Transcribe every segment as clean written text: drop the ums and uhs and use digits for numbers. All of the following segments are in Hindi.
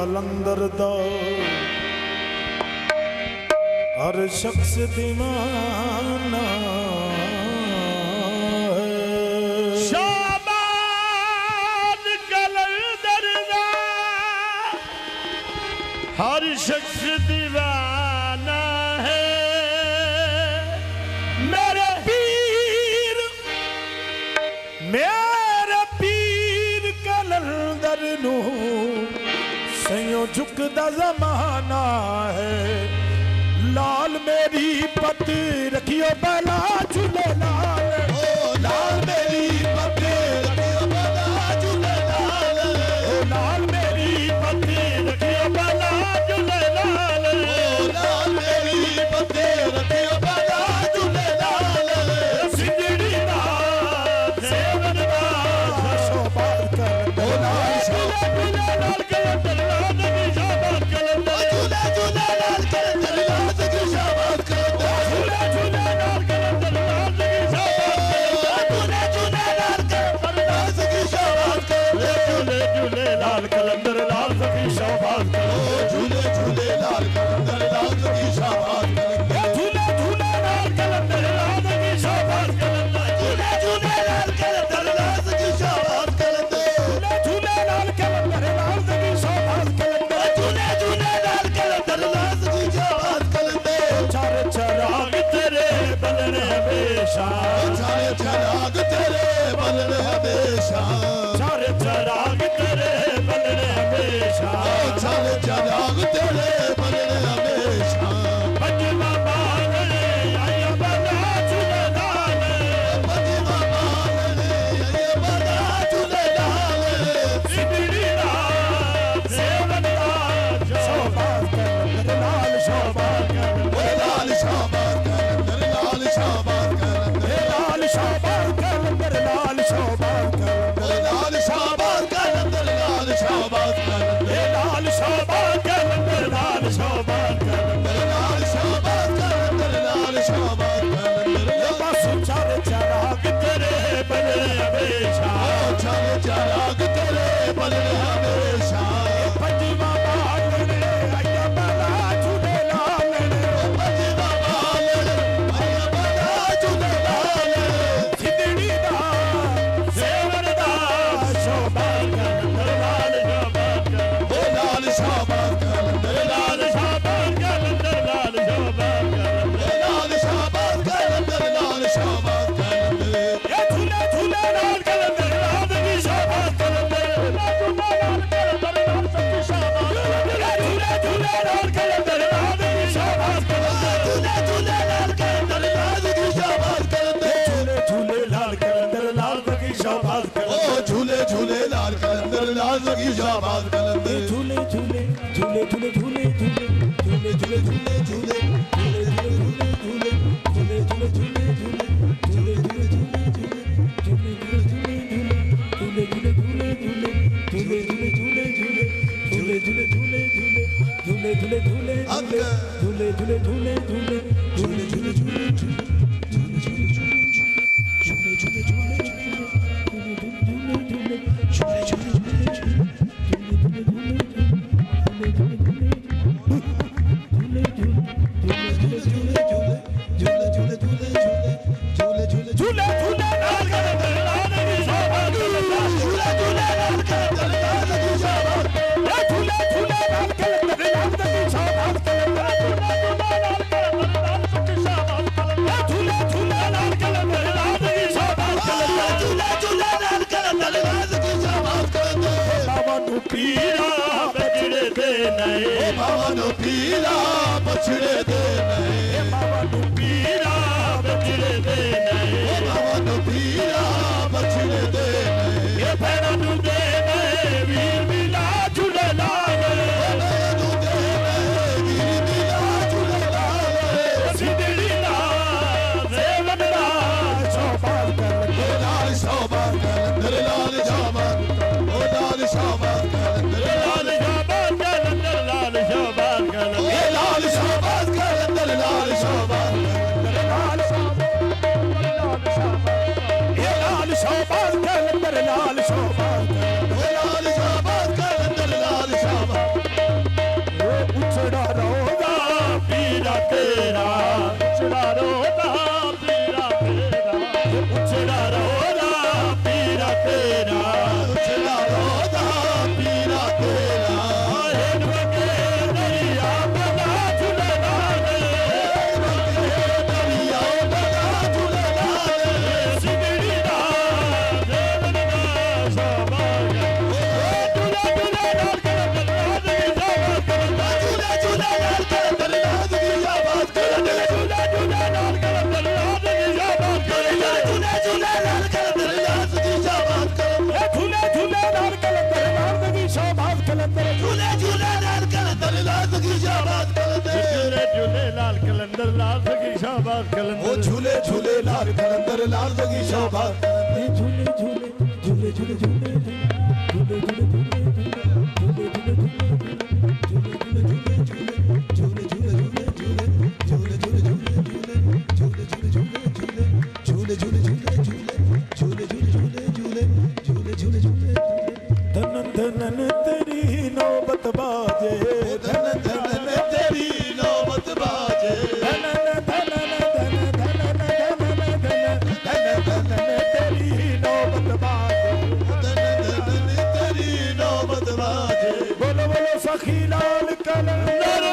कलंदर दा हर शख्स दीवाना है। शाबाद कलंदर दा हर शख्स दीवाना है। मेरे पीर कलंदर नू सयो झुकदा जमाना है। लाल मेरी पत रखियो बला झूले लाल, लाल मेरी पत रखियो बला झूले लाल, लाल मेरी पत रखियो बला झूले लाल, लाल मेरी पत रखियो बला झूले लाल। सिंदड़ी दा सेवन दा शोभात कर लाल लाल कलंदर लाल की शाबात कलंदर झूले झूले लाल कलंदर लाल की शाबात कलंदर झूले झूले लाल कलंदर लाल की शाबात कलंदर झूले झूले लाल कलंदर लाल की शाबात कलंदर झूले झूले लाल कलंदर लाल की शाबात कलंदर झूले झूले लाल कलंदर लाल की शाबात कलंदर झूले झूले लाल कलंदर लाल की शाबात कलंदर झूले झूले लाल कलंदर लाल की शाबात कलंदर झूले झूले लाल कलंदर लाल की शाबात कलंदर झूले झूले लाल कलंदर लाल की शाबात कलंदर। चार चराग तेरे बलने हमेशा, चार चराग तेरे बलने हमेशा, चार चराग तेरे बलने हमेशा, चार चराग तेरे बलने हमेशा। पंजवा बालने आया बला झूले लाल, पंजवा बालने आया बला झूले लाल। सिंदड़ी दा सेवन दा शोभात कलंदर लाल शोभात कलंदर लाल शोभात कलंदर लाल शोभात कलंदर लाल शोभात कलंदर लाल शोभात कलंदर लाल शोभात कलंदर लाल शोभात कलंदर लाल शोभात कलंदर लाल शोभात कलंदर लाल शोभात कलंदर लाल शोभात कलंदर। बस चार चराग तेरे बलने हमेशा, चार चराग तेरे बलने हमेशा। पंजवा बालने आया बला झूले लाल, पंजवा बालने आया बला झूले लाल। सिंदड़ी दा सेवन दा शोभात कलंदर लाल शोभात कलंदर लाल शोभात कलंदर लाल शोभात कलंदर लाल शोभात कलंदर लाल शोभात कलंदर लाल शोभात कलंदर। ये झूले झूले लाल कलंदर लाल की शाबात कलंदर झूले लाल कलंदर लाल की शाबात झूले झूले लाल कलंदर लाल की शाबात कलंदर झूले झूले लाल कलंदर लाल की शाबात कलंदर झूले झूले लाल कलंदर लाल की शाबात कलंदर झूले झूले लाल कलंदर लाल की शाबात कलंदर झूले झूले झूले झूले झूले झूले झूले झूले झूले झूले पीला बछड़े दे नए बाबा नु पीला बछड़े दे नए बाबा नु पीला बछड़े दे नए बाबा नु पीला बछड़े दे नए ये भैरा नु दे नए वीर मिला झूले लाल नु दे नए वीर मिला झूले लाल। सिंदड़ी दा सेवन दा शोभात कलंदर लाल शोभात कलंदर लाल शोभात लाल शोभात कलंदर लाल शोभात कलंदर लाल शोभात कलंदर लाल शोभात कलंदर लाल शाहबाज कलंदर झूले झूले लाल कलंदर लाल सगी शाहबाज कलंदर ओ झूले झूले लाल कलंदर लाल सगी शाहबाज झूले झूले झूले झूले झूले झूले धन तेरी नौबत बाजे धन धन तेरी नौबत बाजे धन धन धन धन धन धन तेरी नौबत बाजे धन धन तेरी नौबत बाजे बोलो बोलो सखी लाल कलंदर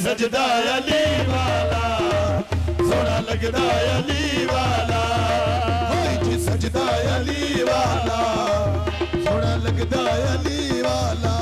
सजदा अली वाला सोना लगदा अली वाला जी सजदा अली वाला सोना लगदा अली वाला